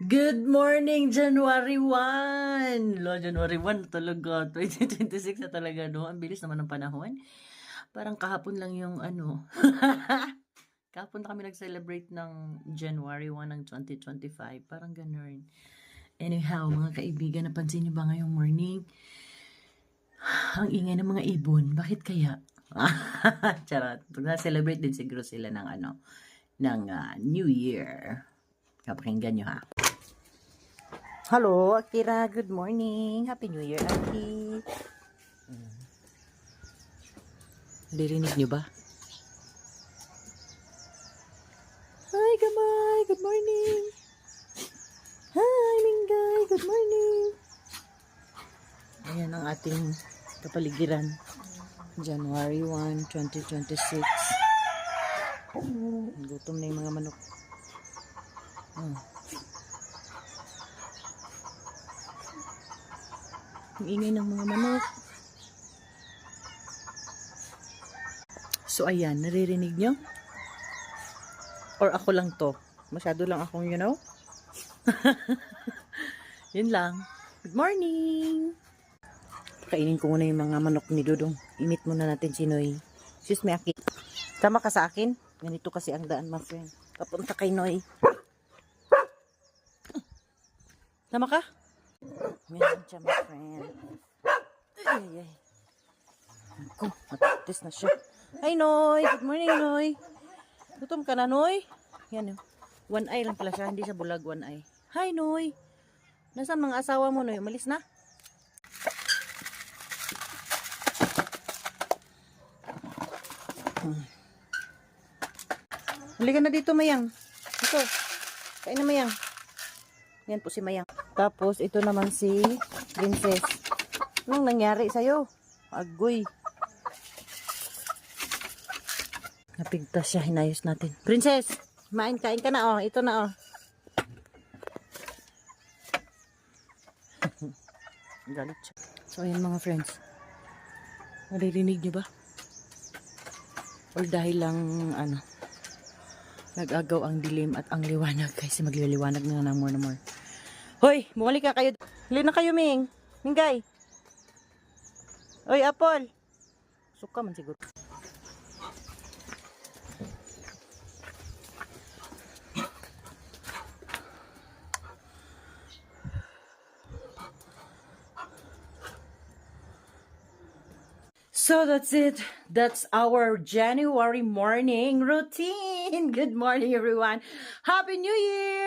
Good morning, January 1! January 1 na talaga. 2026 na talaga, no? Ang bilis naman ng panahon. Parang kahapon lang yung ano. Kahapon na kami nag-celebrate ng January 1 ng 2025. Parang ganun. Anyhow, mga kaibigan, napansin niyo ba ngayong morning? Ang ingay ng mga ibon. Bakit kaya? Charot. Na-celebrate din siguro sila ng New Year. Kapakinggan nyo, ha? Hello, Akira. Good morning. Happy New Year, Aki. Dirinig niyo ba? Hi, Gamay. Good morning. Hi, Mingay. Good morning. Ayan ang ating kapaligiran. January 1, 2026. Gutom na yung mga manok. Ang ingay ng mga manok. So, ayan. Naririnig nyo? Or ako lang to? Masyado lang akong, Yun lang. Good morning! Kainin ko muna yung mga manok ni Dudong. Imit muna natin si Noy. Excuse me, Aki. Tama ka sa akin? Ganito kasi ang daan, my friend. Papunta kay Noy. Tama ka? Meron siya, my friend. Ay. Ako, matatis na siya. Hi, Noy. Good morning, Noy. Gutom ka na, Noy? Yan, one eye lang pala siya. Hindi siya bulag, one eye. Hi, Noy. Nasaan mga asawa mo, Noy? Umalis na? Halika na dito, Mayang. Ito. Kain na, Mayang. Yan po si Mayang. Tapos, ito naman si Princess. Anong nangyari sa'yo? Agoy. Napigtas siya. Hinayos natin. Princess! Kain ka na, oh. Ito na, oh. Galit siya. So, ayan mga friends. Naririnig niyo ba? Or dahil lang, nag-agaw ang dilim at ang liwanag. Kasi magliliwanag na ng more na more. Hoy! Bumalik ka kayo. Huli na kayo, Ming. Mingay. Hoy, Apple. Suka man siguro. So that's it. That's our January morning routine. Good morning, everyone. Happy New Year!